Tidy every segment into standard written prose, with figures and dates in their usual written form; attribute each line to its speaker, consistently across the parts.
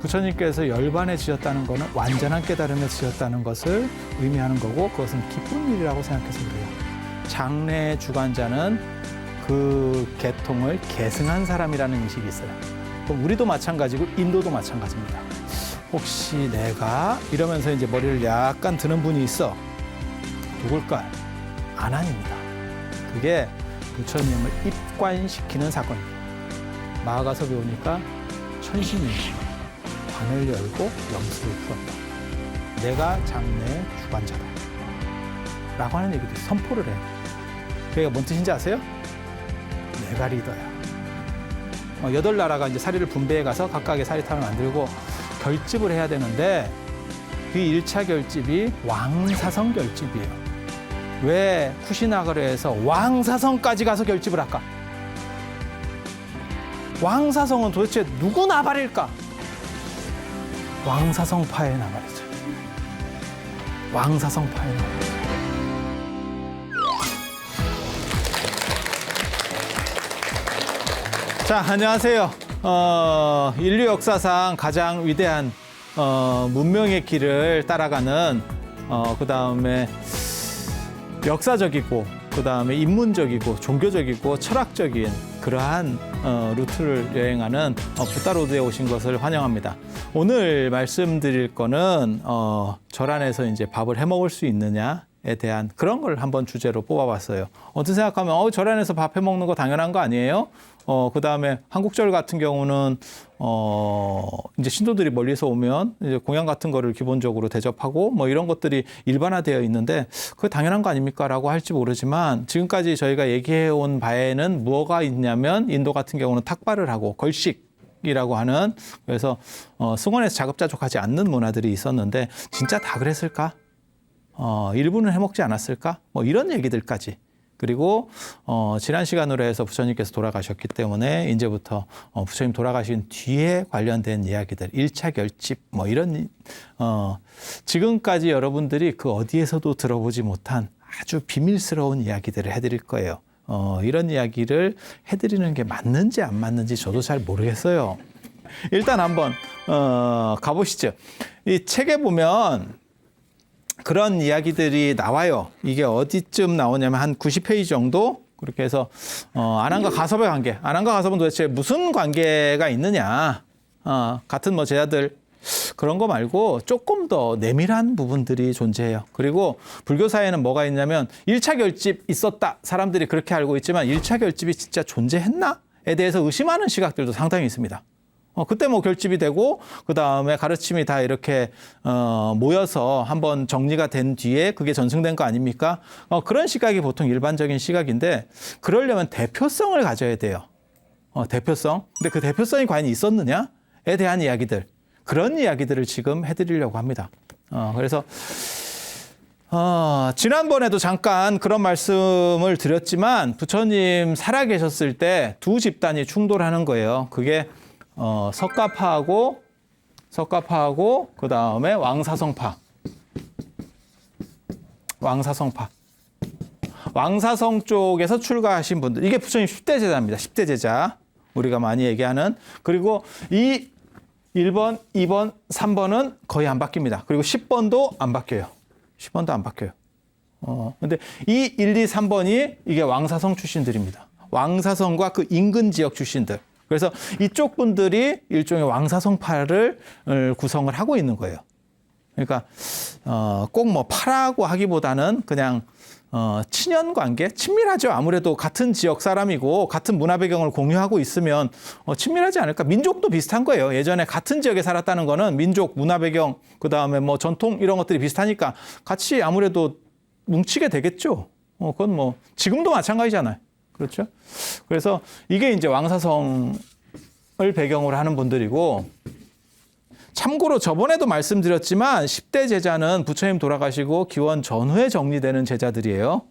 Speaker 1: 부처님께서 열반에 지었다는 것은 완전한 깨달음에 지었다는 것을 의미하는 거고 그것은 기쁜 일이라고 생각해서 그래요. 장래의 주관자는 그 계통을 계승한 사람이라는 인식이 있어요. 그럼 우리도 마찬가지고 인도도 마찬가지입니다. 혹시 내가 이러면서 이제 머리를 약간 드는 분이 있어. 누굴까? 아난입니다. 그게 부처님을 입관시키는 사건입니다. 마가서 배우니까 천신이 관을 열고 영수를 풀었다. 내가 장래의 주관자다. 라고 하는 얘기도 선포를 해요. 그게 뭔 뜻인지 아세요? 내가 리더야. 8나라가 이제 사리를 분배해 가서 각각의 사리탑을 만들고 결집을 해야 되는데 그 1차 결집이 왕사성 결집이에요. 왜 쿠시나가르에서 왕사성까지 가서 결집을 할까? 왕사성은 도대체 누구 나발일까? 왕사성파의 나발이죠. 왕사성파의 나발. 자, 안녕하세요. 인류 역사상 가장 위대한 문명의 길을 따라가는 그 다음에 역사적이고 그 다음에 인문적이고 종교적이고 철학적인 그러한 루트를 여행하는 부다로드에 오신 것을 환영합니다. 오늘 말씀드릴 거는 절 안에서 이제 밥을 해 먹을 수 있느냐에 대한 그런 걸 한번 주제로 뽑아봤어요. 어떻게 생각하면 절 안에서 밥 해 먹는 거 당연한 거 아니에요? 그 다음에 한국절 같은 경우는, 이제 신도들이 멀리서 오면 이제 공양 같은 거를 기본적으로 대접하고 뭐 이런 것들이 일반화되어 있는데 그게 당연한 거 아닙니까? 라고 할지 모르지만 지금까지 저희가 얘기해 온 바에는 뭐가 있냐면 인도 같은 경우는 탁발을 하고 걸식이라고 하는 그래서 승원에서 자급자족하지 않는 문화들이 있었는데 진짜 다 그랬을까? 일부는 해먹지 않았을까? 뭐 이런 얘기들까지. 그리고 지난 시간으로 해서 부처님께서 돌아가셨기 때문에 이제부터 부처님 돌아가신 뒤에 관련된 이야기들 1차 결집 뭐 이런 지금까지 여러분들이 그 어디에서도 들어보지 못한 아주 비밀스러운 이야기들을 해드릴 거예요. 이런 이야기를 해드리는 게 맞는지 안 맞는지 저도 잘 모르겠어요. 일단 한번 가보시죠. 이 책에 보면 그런 이야기들이 나와요. 이게 어디쯤 나오냐면 한 90페이지 정도? 그렇게 해서 아난과 가섭의 관계. 아난과 가섭은 도대체 무슨 관계가 있느냐. 같은 뭐 제자들 그런 거 말고 조금 더 내밀한 부분들이 존재해요. 그리고 불교사에는 뭐가 있냐면 1차 결집 있었다. 사람들이 그렇게 알고 있지만 1차 결집이 진짜 존재했나?에 대해서 의심하는 시각들도 상당히 있습니다. 그때 뭐 결집이 되고 그 다음에 가르침이 다 이렇게 모여서 한번 정리가 된 뒤에 그게 전승된 거 아닙니까? 그런 시각이 보통 일반적인 시각인데 그러려면 대표성을 가져야 돼요. 대표성. 근데 그 대표성이 과연 있었느냐에 대한 이야기들. 그런 이야기들을 지금 해드리려고 합니다. 그래서 지난번에도 잠깐 그런 말씀을 드렸지만 부처님 살아계셨을 때 두 집단이 충돌하는 거예요. 그게 석가파하고 그 다음에 왕사성파. 왕사성 쪽에서 출가하신 분들. 이게 부처님 10대 제자입니다. 10대 제자. 우리가 많이 얘기하는. 그리고 이 1번, 2번, 3번은 거의 안 바뀝니다. 그리고 10번도 안 바뀌어요. 10번도 안 바뀌어요. 근데 이 1, 2, 3번이 이게 왕사성 출신들입니다. 왕사성과 그 인근 지역 출신들. 그래서 이쪽 분들이 일종의 왕사성파를 구성을 하고 있는 거예요. 그러니까 꼭 뭐 파라고 하기보다는 그냥 친연 관계, 친밀하죠. 아무래도 같은 지역 사람이고 같은 문화 배경을 공유하고 있으면 친밀하지 않을까. 민족도 비슷한 거예요. 예전에 같은 지역에 살았다는 거는 민족, 문화 배경, 그 다음에 뭐 전통 이런 것들이 비슷하니까 같이 아무래도 뭉치게 되겠죠. 그건 뭐 지금도 마찬가지잖아요. 그렇죠? 그래서 이게 이제 왕사성을 배경으로 하는 분들이고 참고로 저번에도 말씀드렸지만 10대 제자는 부처님 돌아가시고 기원 전후에 정리되는 제자들이에요.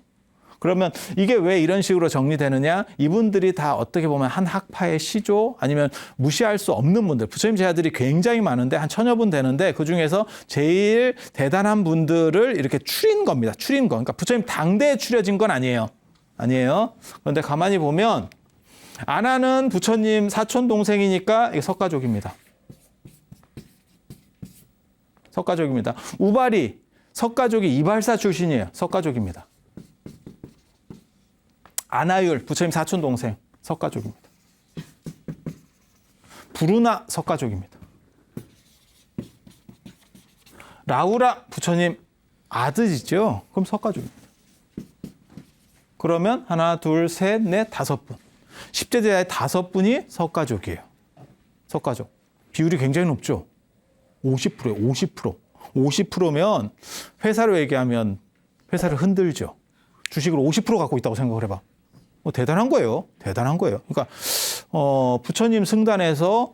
Speaker 1: 그러면 이게 왜 이런 식으로 정리되느냐? 이분들이 다 어떻게 보면 한 학파의 시조 아니면 무시할 수 없는 분들. 부처님 제자들이 굉장히 많은데 한 1000여 분 되는데 그중에서 제일 대단한 분들을 이렇게 추린 겁니다. 추린 거. 그러니까 부처님 당대에 추려진 건 아니에요. 그런데 가만히 보면 아난은 부처님 사촌 동생이니까 이게 석가족입니다. 석가족입니다. 우발이 석가족이 이발사 출신이에요. 석가족입니다. 안하율 부처님 사촌 동생 석가족입니다. 부르나 석가족입니다. 라우라 부처님 아들이죠. 그럼 석가족입니다. 그러면 하나, 둘, 셋, 넷, 5분. 10대 제자의 5분이 석가족이에요. 석가족. 비율이 굉장히 높죠. 50%예요. 50%. 50%면 회사로 얘기하면 회사를 흔들죠. 주식을 50% 갖고 있다고 생각을 해봐. 대단한 거예요. 대단한 거예요. 그러니까 부처님 승단에서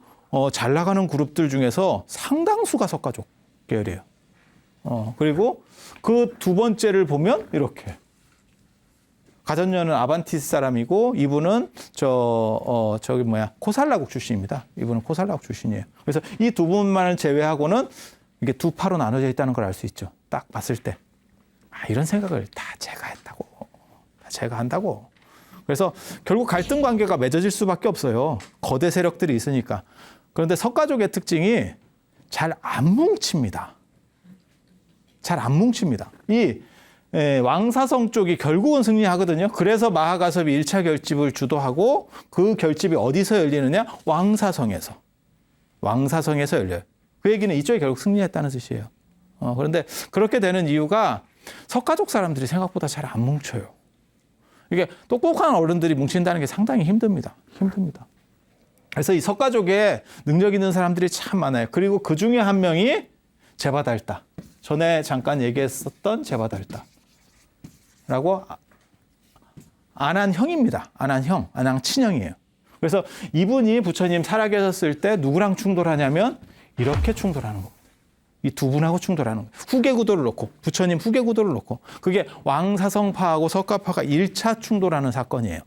Speaker 1: 잘 나가는 그룹들 중에서 상당수가 석가족 계열이에요. 그리고 그 두 번째를 보면 이렇게. 가전녀는 아반티스 사람이고 이분은 코살라국 출신입니다. 이분은 코살라국 출신이에요. 그래서 이 두 분만을 제외하고는 이게 두 파로 나눠져 있다는 걸 알 수 있죠. 딱 봤을 때. 이런 생각을 다 제가 했다고. 다 제가 한다고. 그래서 결국 갈등 관계가 맺어질 수밖에 없어요. 거대 세력들이 있으니까. 그런데 석가족의 특징이 잘 안 뭉칩니다. 잘 안 뭉칩니다. 이 왕사성 쪽이 결국은 승리하거든요. 그래서 마하가섭이 1차 결집을 주도하고 그 결집이 어디서 열리느냐? 왕사성에서. 왕사성에서 열려요. 그 얘기는 이쪽이 결국 승리했다는 뜻이에요. 그런데 그렇게 되는 이유가 석가족 사람들이 생각보다 잘 안 뭉쳐요. 이게 똑똑한 어른들이 뭉친다는 게 상당히 힘듭니다. 힘듭니다. 그래서 이 석가족에 능력 있는 사람들이 참 많아요. 그리고 그 중에 한 명이 제바달다. 전에 잠깐 얘기했었던 제바달다. 라고 안한형입니다. 안한형, 안한 친형이에요. 그래서 이분이 부처님 살아계셨을 때 누구랑 충돌하냐면 이렇게 충돌하는 겁니다. 이 두 분하고 충돌하는 거예요. 후계구도를 놓고, 부처님 후계구도를 놓고. 그게 왕사성파하고 석가파가 1차 충돌하는 사건이에요.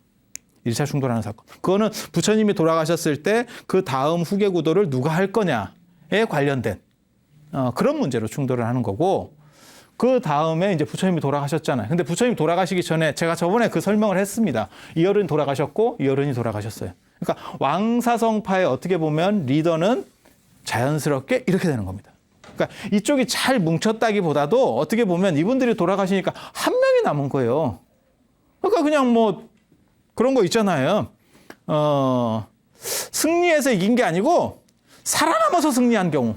Speaker 1: 1차 충돌하는 사건. 그거는 부처님이 돌아가셨을 때 그 다음 후계구도를 누가 할 거냐에 관련된 그런 문제로 충돌을 하는 거고, 그 다음에 이제 부처님이 돌아가셨잖아요. 근데 부처님 돌아가시기 전에 제가 저번에 그 설명을 했습니다. 이어른이 돌아가셨고 이어른이 돌아가셨어요. 그러니까 왕사성파의 어떻게 보면 리더는 자연스럽게 이렇게 되는 겁니다. 그러니까 이쪽이 잘 뭉쳤다기보다도 어떻게 보면 이분들이 돌아가시니까 한 명이 남은 거예요. 그러니까 그냥 뭐 그런 거 있잖아요. 승리해서 이긴 게 아니고 살아남아서 승리한 경우.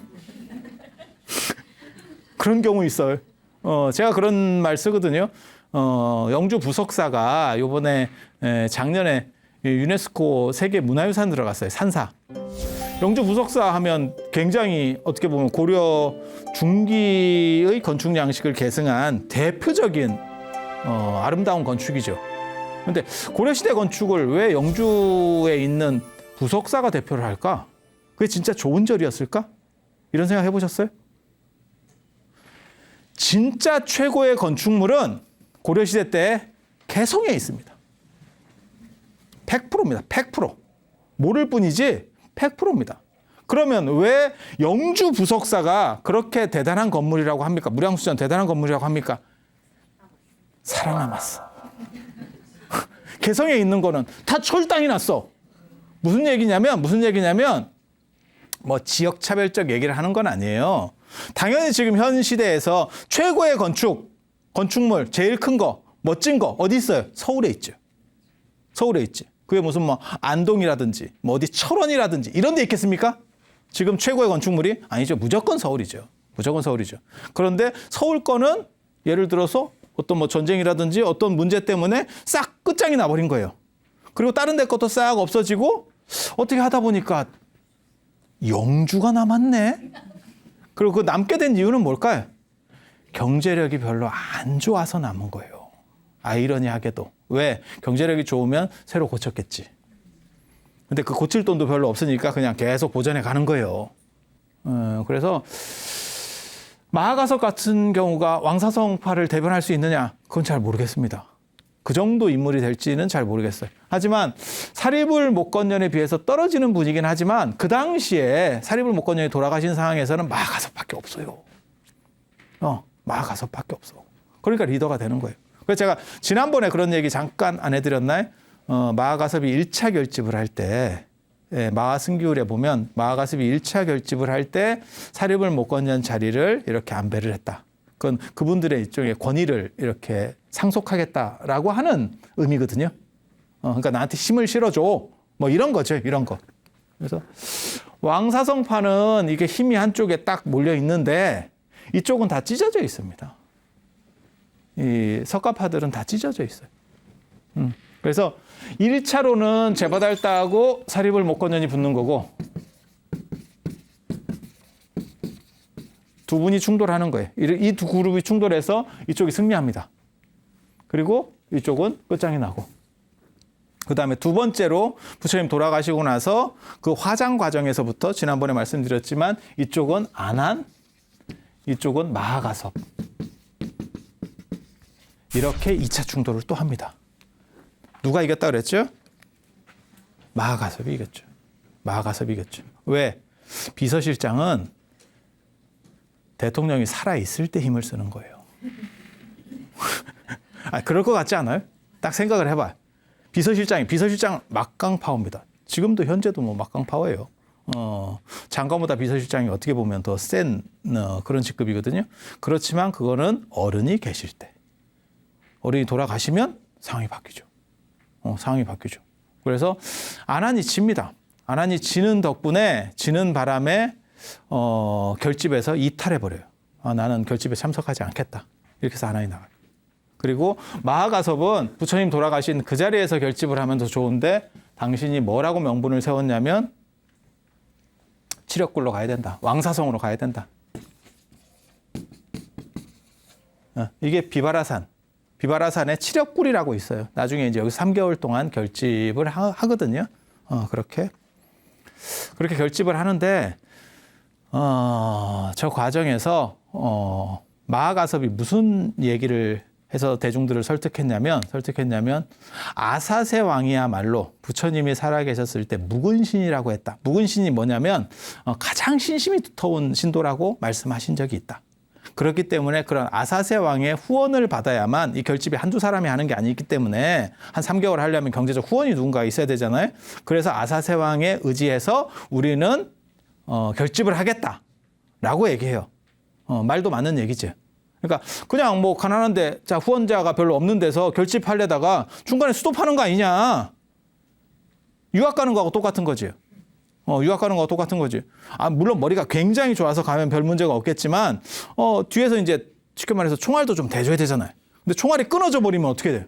Speaker 1: 그런 경우 있어요. 제가 그런 말 쓰거든요. 영주 부석사가 요번에 작년에 유네스코 세계 문화유산 들어갔어요. 산사. 영주 부석사 하면 굉장히 어떻게 보면 고려 중기의 건축 양식을 계승한 대표적인 아름다운 건축이죠. 그런데 고려시대 건축을 왜 영주에 있는 부석사가 대표를 할까? 그게 진짜 좋은 절이었을까? 이런 생각 해보셨어요? 진짜 최고의 건축물은 고려시대 때 개성에 있습니다. 100%입니다. 100%. 모를 뿐이지 100%입니다. 그러면 왜 영주 부석사가 그렇게 대단한 건물이라고 합니까? 무량수전 대단한 건물이라고 합니까? 살아남았어. 개성에 있는 거는 다 철당이 났어. 무슨 얘기냐면 뭐 지역 차별적 얘기를 하는 건 아니에요. 당연히 지금 현 시대에서 최고의 건축물, 제일 큰 거, 멋진 거 어디 있어요? 서울에 있죠. 서울에 있지. 그게 무슨 뭐 안동이라든지 뭐 어디 철원이라든지 이런 데 있겠습니까? 지금 최고의 건축물이 아니죠. 무조건 서울이죠. 무조건 서울이죠. 그런데 서울 거는 예를 들어서 어떤 뭐 전쟁이라든지 어떤 문제 때문에 싹 끝장이 나버린 거예요. 그리고 다른 데 것도 싹 없어지고 어떻게 하다 보니까 영주가 남았네. 그리고 그 남게 된 이유는 뭘까요? 경제력이 별로 안 좋아서 남은 거예요. 아이러니하게도. 왜? 경제력이 좋으면 새로 고쳤겠지. 근데 그 고칠 돈도 별로 없으니까 그냥 계속 보전해 가는 거예요. 그래서 마하가섭 같은 경우가 왕사성파를 대변할 수 있느냐? 그건 잘 모르겠습니다. 그 정도 인물이 될지는 잘 모르겠어요. 하지만 사리불 목건년에 비해서 떨어지는 분이긴 하지만 그 당시에 사리불 목건년이 돌아가신 상황에서는 마하가섭밖에 없어요. 마하가섭밖에 없어. 그러니까 리더가 되는 거예요. 그래서 제가 지난번에 그런 얘기 잠깐 안 해드렸나요? 마하가섭이 1차 결집을 할 때 마하 승기울에 보면 마하가섭이 1차 결집을 할 때 사립을 못 건전 자리를 이렇게 안배를 했다. 그건 그분들의 일종의 권위를 이렇게 상속하겠다라고 하는 의미거든요. 그러니까 나한테 힘을 실어줘. 뭐 이런 거죠. 이런 거. 그래서 왕사성파는 이게 힘이 한쪽에 딱 몰려 있는데 이쪽은 다 찢어져 있습니다. 이 석가파들은 다 찢어져 있어요. 그래서 1차로는 제바달다하고 사립을 목건전이 붙는 거고 두 분이 충돌하는 거예요. 이 두 그룹이 충돌해서 이쪽이 승리합니다. 그리고 이쪽은 끝장이 나고 그 다음에 두 번째로 부처님 돌아가시고 나서 그 화장 과정에서부터 지난번에 말씀드렸지만 이쪽은 안한, 이쪽은 마하가섭. 이렇게 2차 충돌을 또 합니다. 누가 이겼다 그랬죠? 마하가섭이 이겼죠. 마하가섭이 이겼죠. 왜? 비서실장은 대통령이 살아있을 때 힘을 쓰는 거예요. 그럴 것 같지 않아요? 딱 생각을 해봐요. 비서실장 막강파워입니다. 지금도 현재도 뭐 막강파워예요. 장관보다 비서실장이 어떻게 보면 더 센 그런 직급이거든요. 그렇지만 그거는 어른이 계실 때. 어른이 돌아가시면 상황이 바뀌죠. 상황이 바뀌죠. 그래서 안한이 칩니다. 안한이 지는 덕분에 지는 바람에 결집에서 이탈해버려요. 나는 결집에 참석하지 않겠다. 이렇게 해서 안한이 나가요. 그리고 마하가섭은 부처님 돌아가신 그 자리에서 결집을 하면 더 좋은데 당신이 뭐라고 명분을 세웠냐면 칠역굴로 가야 된다. 왕사성으로 가야 된다. 이게 비바라산에 칠역굴이라고 있어요. 나중에 이제 여기 3개월 동안 결집을 하거든요. 그렇게 결집을 하는데 저 과정에서 마하가섭이 무슨 얘기를 해서 대중들을 설득했냐면 아사세 왕이야말로 부처님이 살아계셨을 때 묵은신이라고 했다. 묵은신이 뭐냐면 가장 신심이 두터운 신도라고 말씀하신 적이 있다. 그렇기 때문에 그런 아사세 왕의 후원을 받아야만 이 결집이 한두 사람이 하는 게 아니기 때문에 한 3개월 하려면 경제적 후원이 누군가 있어야 되잖아요. 그래서 아사세 왕에 의지해서 우리는 결집을 하겠다라고 얘기해요. 말도 맞는 얘기죠. 그러니까 그냥 뭐 가난한데 자 후원자가 별로 없는 데서 결집하려다가 중간에 스톱하는 거 아니냐. 유학 가는 거하고 똑같은 거지. 유학 가는 거하고 똑같은 거지. 물론 머리가 굉장히 좋아서 가면 별 문제가 없겠지만 뒤에서 이제 쉽게 말해서 총알도 좀 대줘야 되잖아요. 근데 총알이 끊어져 버리면 어떻게 돼요?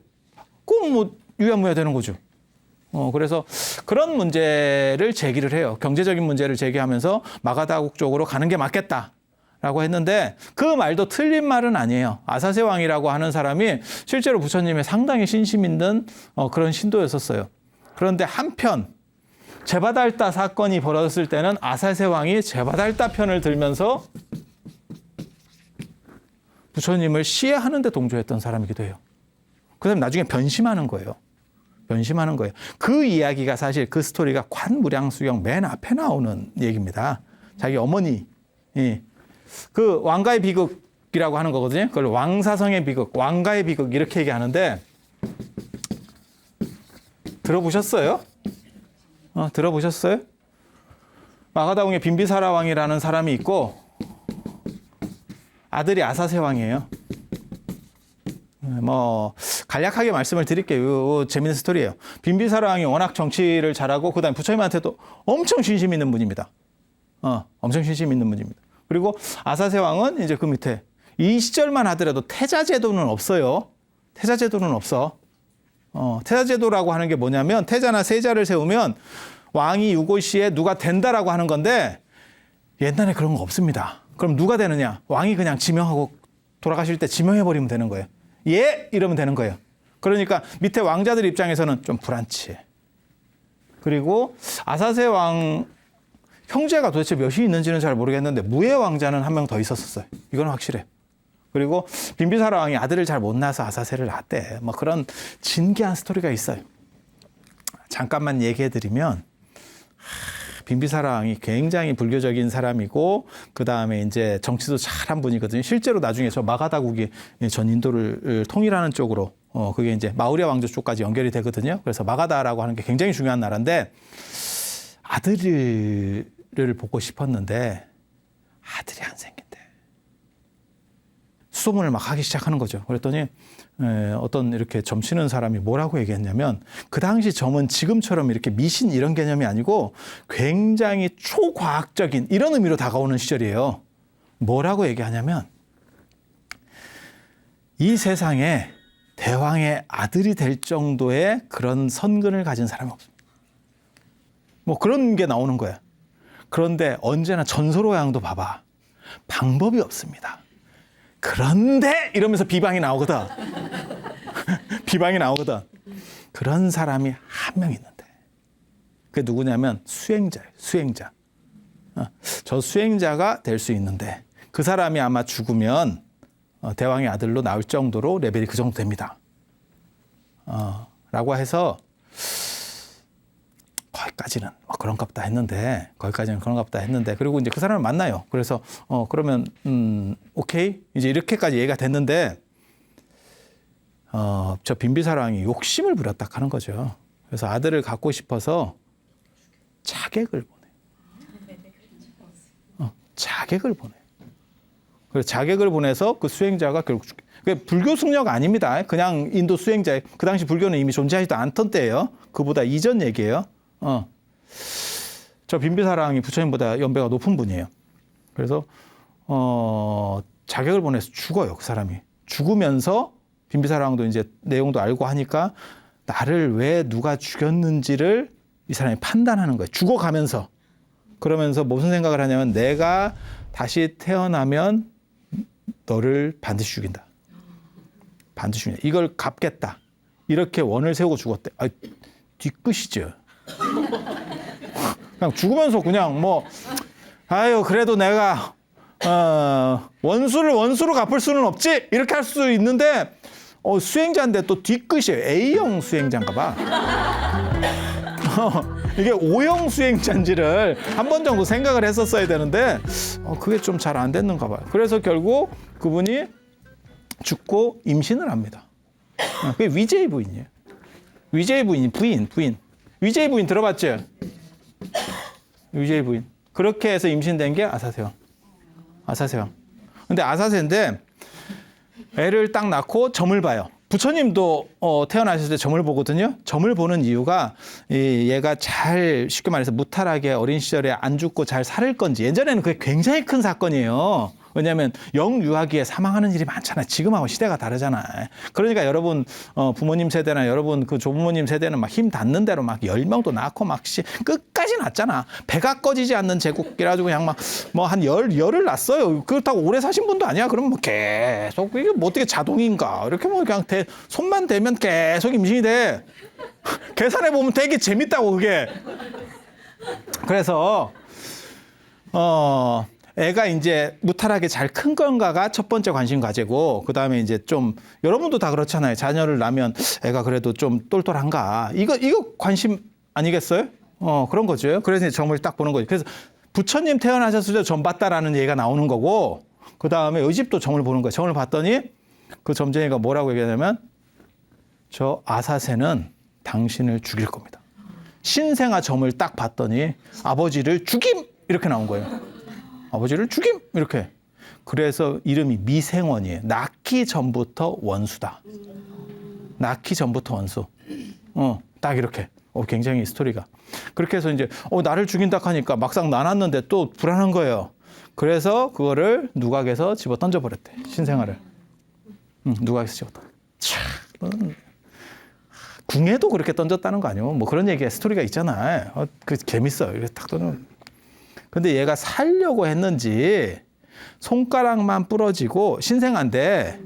Speaker 1: 그럼 뭐 유야무야 되는 거죠. 그래서 그런 문제를 제기를 해요. 경제적인 문제를 제기하면서 마가다국 쪽으로 가는 게 맞겠다. 라고 했는데 그 말도 틀린 말은 아니에요. 아사세 왕이라고 하는 사람이 실제로 부처님의 상당히 신심 있는 그런 신도였었어요. 그런데 한편 제바달다 사건이 벌어졌을 때는 아사세 왕이 제바달다 편을 들면서 부처님을 시해하는 데 동조했던 사람이기도 해요. 그 다음에 나중에 변심하는 거예요. 그 이야기가 사실 그 스토리가 관무량수경 맨 앞에 나오는 얘기입니다. 자기 어머니 그 왕가의 비극이라고 하는 거거든요. 그걸 왕사성의 비극, 왕가의 비극 이렇게 얘기하는데 들어보셨어요? 들어보셨어요? 마가다궁에 빈비사라 왕이라는 사람이 있고 아들이 아사세 왕이에요. 뭐 간략하게 말씀을 드릴게요. 재밌는 스토리예요. 빈비사라 왕이 워낙 정치를 잘하고 그다음에 부처님한테도 엄청 신심 있는 분입니다. 엄청 신심 있는 분입니다. 그리고 아사세 왕은 이제 그 밑에 이 시절만 하더라도 태자제도는 없어요. 태자제도는 없어. 태자제도라고 하는 게 뭐냐면 태자나 세자를 세우면 왕이 유고시에 누가 된다라고 하는 건데 옛날에 그런 거 없습니다. 그럼 누가 되느냐? 왕이 그냥 지명하고 돌아가실 때 지명해버리면 되는 거예요. 예! 이러면 되는 거예요. 그러니까 밑에 왕자들 입장에서는 좀 불안치해. 그리고 아사세 왕 형제가 도대체 몇이 있는지는 잘 모르겠는데 무예 왕자는 한 명 더 있었어요. 이건 확실해. 그리고 빈비사라 왕이 아들을 잘 못 낳아서 아사세를 낳았대. 뭐 그런 진기한 스토리가 있어요. 잠깐만 얘기해드리면 빈비사라 왕이 굉장히 불교적인 사람이고 그 다음에 이제 정치도 잘한 분이거든요. 실제로 나중에 저 마가다국이 전 인도를 통일하는 쪽으로 그게 이제 마우리아 왕조 쪽까지 연결이 되거든요. 그래서 마가다라고 하는 게 굉장히 중요한 나라인데 아들을 보고 싶었는데 아들이 안 생긴대. 수소문을 막 하기 시작하는 거죠. 그랬더니 어떤 이렇게 점 치는 사람이 뭐라고 얘기했냐면 그 당시 점은 지금처럼 이렇게 미신 이런 개념이 아니고 굉장히 초과학적인 이런 의미로 다가오는 시절이에요. 뭐라고 얘기하냐면 이 세상에 대왕의 아들이 될 정도의 그런 선근을 가진 사람이 없습니다. 뭐 그런 게 나오는 거야. 그런데 언제나 전설호양도 봐봐. 방법이 없습니다. 그런데 이러면서 비방이 나오거든. 비방이 나오거든. 그런 사람이 한 명 있는데 그게 누구냐면 수행자예요. 수행자. 저 수행자가 될 수 있는데 그 사람이 아마 죽으면 대왕의 아들로 나올 정도로 레벨이 그 정도 됩니다. 라고 해서 거기까지는 그런갑다 했는데 그리고 이제 그 사람을 만나요. 그래서 그러면 오케이 이제 이렇게까지 얘기가 됐는데 저 빈비사랑이 욕심을 부렸다 하는 거죠. 그래서 아들을 갖고 싶어서 자객을 보내. 자객을 보내. 그래서 자객을 보내서 그 수행자가 결국 불교 승려가 아닙니다. 그냥 인도 수행자예요. 그 당시 불교는 이미 존재하지도 않던 때예요. 그보다 이전 얘기예요. 저 빈비사랑이 부처님보다 연배가 높은 분이에요. 그래서 자객을 보내서 죽어요. 그 사람이 죽으면서 빈비사랑도 이제 내용도 알고 하니까 나를 왜 누가 죽였는지를 이 사람이 판단하는 거예요. 죽어가면서. 그러면서 무슨 생각을 하냐면 내가 다시 태어나면 너를 반드시 죽인다. 반드시 죽인다. 이걸 갚겠다. 이렇게 원을 세우고 죽었대. 뒤끝이죠. 그냥 죽으면서 그냥 그래도 내가 원수를 원수로 갚을 수는 없지 이렇게 할 수 있는데 수행자인데 또 뒤끝이에요. A형 수행자인가 봐. 이게 O형 수행자인지를 한 번 정도 생각을 했었어야 되는데 그게 좀 잘 안 됐는가 봐요. 그래서 결국 그분이 죽고 임신을 합니다. 그게 위제이 부인이에요. 위제이 부인. 위제이 부인 들어봤죠? 위제이 부인. 그렇게 해서 임신된 게 아사세왕. 근데 아사세인데 애를 딱 낳고 점을 봐요. 부처님도 태어나셨을 때 점을 보거든요. 점을 보는 이유가 얘가 잘 쉽게 말해서 무탈하게 어린 시절에 안 죽고 잘 살을 건지. 예전에는 그게 굉장히 큰 사건이에요. 왜냐하면 영유아기에 사망하는 일이 많잖아요. 지금하고 시대가 다르잖아요. 그러니까 여러분 부모님 세대나 여러분 그 조부모님 세대는 막 힘 닿는 대로 막 10명도 낳고 막 끝까지 낳잖아. 배가 꺼지지 않는 제국 이래가지고 그냥 막 한 열을 낳았어요. 그렇다고 오래 사신 분도 아니야. 그러면 계속 이게 어떻게 자동인가? 이렇게 그냥 손만 대면 계속 임신이 돼. 계산해 보면 되게 재밌다고 그게. 그래서 애가 이제 무탈하게 잘 큰 건가가 첫 번째 관심 과제고, 그 다음에 이제 좀, 여러분도 다 그렇잖아요. 자녀를 낳으면 애가 그래도 좀 똘똘한가. 이거 관심 아니겠어요? 그런 거죠. 그래서 이제 점을 딱 보는 거죠. 그래서 부처님 태어나셨을 때 점 봤다라는 얘기가 나오는 거고, 그 다음에 의집도 점을 보는 거예요. 점을 봤더니 그 점쟁이가 뭐라고 얘기하냐면, 저 아사세는 당신을 죽일 겁니다. 신생아 점을 딱 봤더니 아버지를 죽임! 이렇게 나온 거예요. 아버지를 죽임! 이렇게. 그래서 이름이 미생원이에요. 낳기 전부터 원수다. 낳기 전부터 원수. 딱 이렇게. 굉장히 스토리가. 그렇게 해서 이제, 나를 죽인다 하니까 막상 낳았는데 또 불안한 거예요. 그래서 그거를 누각에서 집어 던져버렸대. 신생아를. 누각에서 집어 던져. 궁에도 그렇게 던졌다는 거 아니에요? 뭐 그런 얘기가 스토리가 있잖아요. 그 재밌어요. 이렇게 딱 던져. 근데 얘가 살려고 했는지 손가락만 부러지고 신생아인데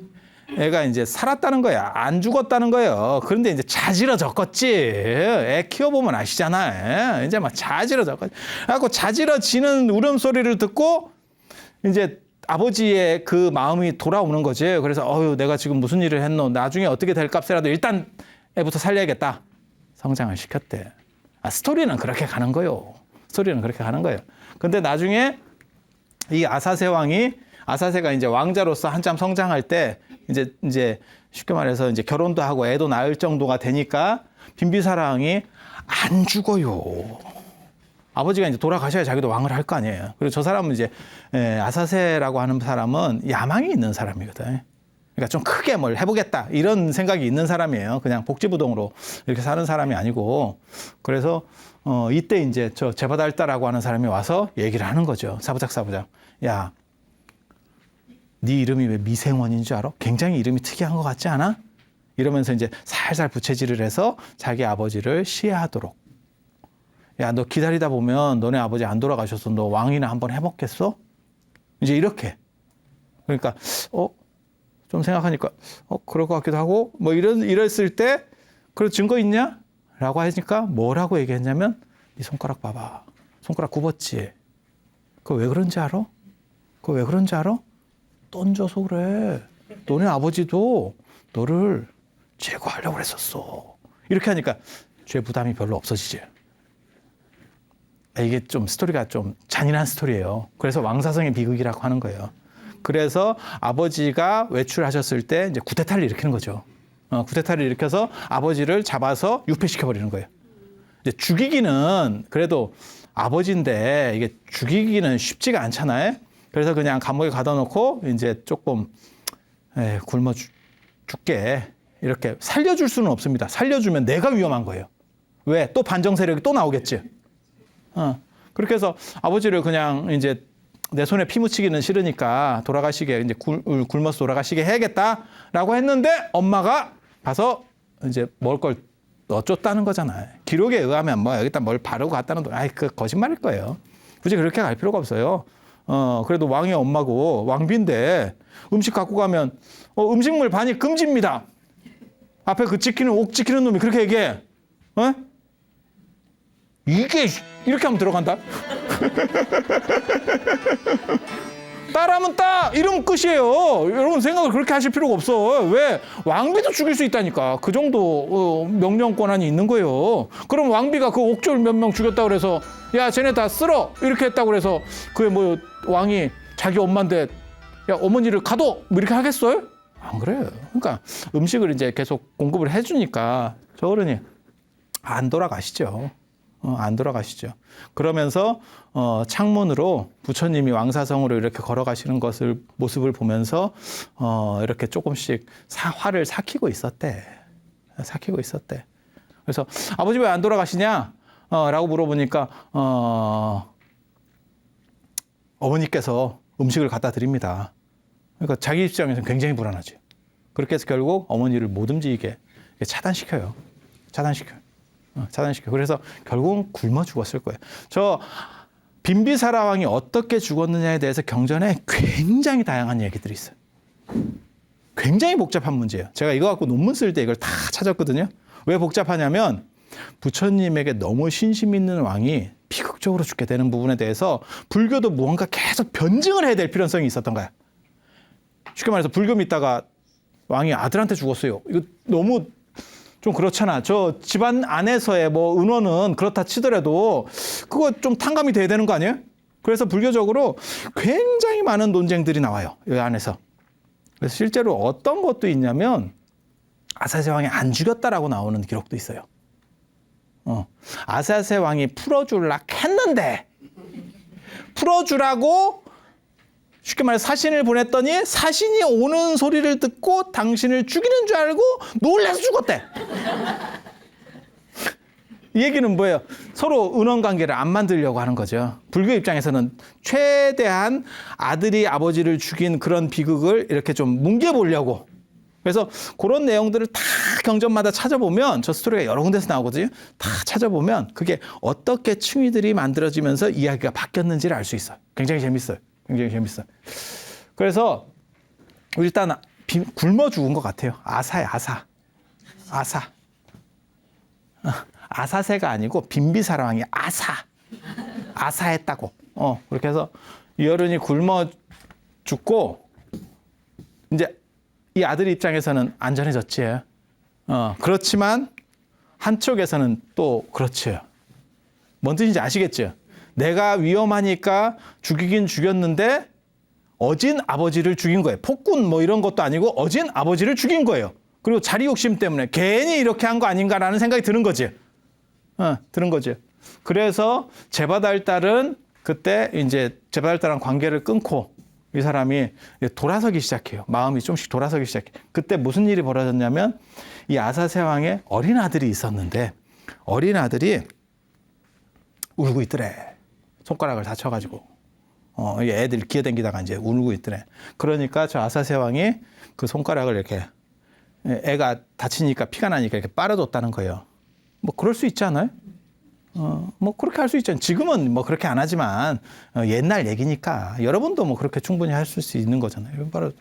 Speaker 1: 애가 이제 살았다는 거야. 안 죽었다는 거예요. 그런데 이제 자지러졌겠지. 애 키워보면 아시잖아요. 이제 막 자지러졌겠지. 그래갖고 자지러지는 울음소리를 듣고 이제 아버지의 그 마음이 돌아오는 거지. 그래서 내가 지금 무슨 일을 했노. 나중에 어떻게 될 값이라도 일단 애부터 살려야겠다. 성장을 시켰대. 스토리는 그렇게 가는 거예요. 근데 나중에 이 아사세 왕이 아사세가 이제 왕자로서 한참 성장할 때 이제 쉽게 말해서 이제 결혼도 하고 애도 낳을 정도가 되니까 빈비사랑이 안 죽어요. 아버지가 이제 돌아가셔야 자기도 왕을 할 거 아니에요. 그리고 저 사람은 이제 아사세라고 하는 사람은 야망이 있는 사람이거든. 그러니까 좀 크게 뭘 해보겠다 이런 생각이 있는 사람이에요. 그냥 복지부동으로 이렇게 사는 사람이 아니고. 그래서 이때 이제 저 제바달다라고 하는 사람이 와서 얘기를 하는 거죠. 사부작. 야, 네 이름이 왜 미생원인 줄 알아? 굉장히 이름이 특이한 것 같지 않아? 이러면서 이제 살살 부채질을 해서 자기 아버지를 시해하도록. 야, 너 기다리다 보면 너네 아버지 안 돌아가셔서 너 왕이나 한번 해먹겠어? 이제 이렇게. 그러니까 좀 생각하니까 그럴 것 같기도 하고 뭐 이랬을 때 그런 증거 있냐? 라고 하니까 뭐라고 얘기했냐면 네 손가락 봐봐. 손가락 굽었지? 그거 왜 그런지 알아? 돈 줘서 그래. 너네 아버지도 너를 제거하려고 그랬었어. 이렇게 하니까 죄 부담이 별로 없어지지. 이게 좀 스토리가 좀 잔인한 스토리예요. 그래서 왕사성의 비극이라고 하는 거예요. 그래서 아버지가 외출하셨을 때 이제 쿠데타를 일으키는 거죠. 쿠데타를 일으켜서 아버지를 잡아서 유폐시켜버리는 거예요. 이제 죽이기는 그래도 아버지인데 이게 죽이기는 쉽지가 않잖아요. 그래서 그냥 감옥에 가둬 놓고 이제 조금 굶어 죽게 이렇게 살려줄 수는 없습니다. 살려주면 내가 위험한 거예요. 왜? 또 반정 세력이 또 나오겠지. 그렇게 해서 아버지를 그냥 이제 내 손에 피 묻히기는 싫으니까 돌아가시게 이제 굶어서 돌아가시게 해야겠다라고 했는데 엄마가 가서 이제 먹을 걸 넣어줬다는 거잖아요. 기록에 의하면 뭐 여기다 뭘 바르고 갔다는 그 거짓말일 거예요. 굳이 그렇게 갈 필요가 없어요. 그래도 왕의 엄마고 왕비인데 음식 갖고 가면 음식물 반입 금지입니다. 앞에 그 옥 지키는 놈이 그렇게 얘기해. 이게 이렇게 하면 들어간다? 따라하면 이러면 끝이에요. 여러분 생각을 그렇게 하실 필요가 없어. 왜? 왕비도 죽일 수 있다니까. 그 정도 명령 권한이 있는 거예요. 그럼 왕비가 그 옥졸 몇 명 죽였다고 그래서 야 쟤네 다 쓸어 이렇게 했다고 그래서 그게 뭐 왕이 자기 엄마인데 야 어머니를 가둬 뭐 이렇게 하겠어요? 안 그래요. 그러니까 음식을 이제 계속 공급을 해주니까 저 어른이 안 돌아가시죠. 안 돌아가시죠. 그러면서 창문으로 부처님이 왕사성으로 이렇게 걸어가시는 모습을 보면서 이렇게 조금씩 화를 삭히고 있었대. 그래서 아버지 왜 안 돌아가시냐? 라고 물어보니까 어머니께서 음식을 갖다 드립니다. 그러니까 자기 입장에서는 굉장히 불안하지. 그렇게 해서 결국 어머니를 못 움직이게 차단시켜요. 그래서 결국은 굶어 죽었을 거예요. 저 빈비사라 왕이 어떻게 죽었느냐에 대해서 경전에 굉장히 다양한 얘기들이 있어요. 굉장히 복잡한 문제예요. 제가 이거 갖고 논문 쓸 때 이걸 다 찾았거든요. 왜 복잡하냐면 부처님에게 너무 신심 있는 왕이 비극적으로 죽게 되는 부분에 대해서 불교도 무언가 계속 변증을 해야 될 필요성이 있었던 거야. 쉽게 말해서 불교 믿다가 왕이 아들한테 죽었어요. 이거 너무 좀 그렇잖아. 저 집안 안에서의 뭐 은원은 그렇다 치더라도 그거 좀 탕감이 돼야 되는 거 아니에요? 그래서 불교적으로 굉장히 많은 논쟁들이 나와요. 이 안에서. 그래서 실제로 어떤 것도 있냐면 아사세 왕이 안 죽였다라고 나오는 기록도 있어요. 아사세 왕이 풀어줄라 했는데 풀어주라고 쉽게 말해 사신을 보냈더니 사신이 오는 소리를 듣고 당신을 죽이는 줄 알고 놀라서 죽었대. 이 얘기는 뭐예요? 서로 은원관계를 안 만들려고 하는 거죠. 불교 입장에서는 최대한 아들이 아버지를 죽인 그런 비극을 이렇게 좀 뭉개보려고. 그래서 그런 내용들을 다 경전마다 찾아보면 저 스토리가 여러 군데서 나오거든요. 다 찾아보면 그게 어떻게 층위들이 만들어지면서 이야기가 바뀌었는지를 알 수 있어요. 굉장히 재밌어요. 그래서 일단 굶어 죽은 것 같아요. 아사야, 아사. 아사세가 아니고 빈비사라 왕이 아사했다고. 그렇게 해서 이 어른이 굶어 죽고 이제 이 아들 입장에서는 안전해졌지. 그렇지만 한쪽에서는 또 그렇지. 뭔 뜻인지 아시겠죠? 내가 위험하니까 죽이긴 죽였는데 어진 아버지를 죽인 거예요. 폭군 뭐 이런 것도 아니고 어진 아버지를 죽인 거예요. 그리고 자리 욕심 때문에 괜히 이렇게 한 거 아닌가라는 생각이 드는 거지. 그래서 제바달달은 그때 이제 제바달달랑 관계를 끊고 이 사람이 돌아서기 시작해요. 마음이 좀씩 돌아서기 시작해. 그때 무슨 일이 벌어졌냐면 이 아사세 왕의 어린 아들이 있었는데 어린 아들이 울고 있더래. 손가락을 다쳐가지고. 애들 기어댕기다가 이제 울고 있더래. 그러니까 저 아사세 왕이 그 손가락을 이렇게 애가 다치니까 피가 나니까 이렇게 빨아줬다는 거예요. 뭐 그럴 수 있지 않아요? 뭐 그렇게 할 수 있잖아요. 지금은 뭐 그렇게 안 하지만 옛날 얘기니까 여러분도 뭐 그렇게 충분히 할 수 있는 거잖아요. 바로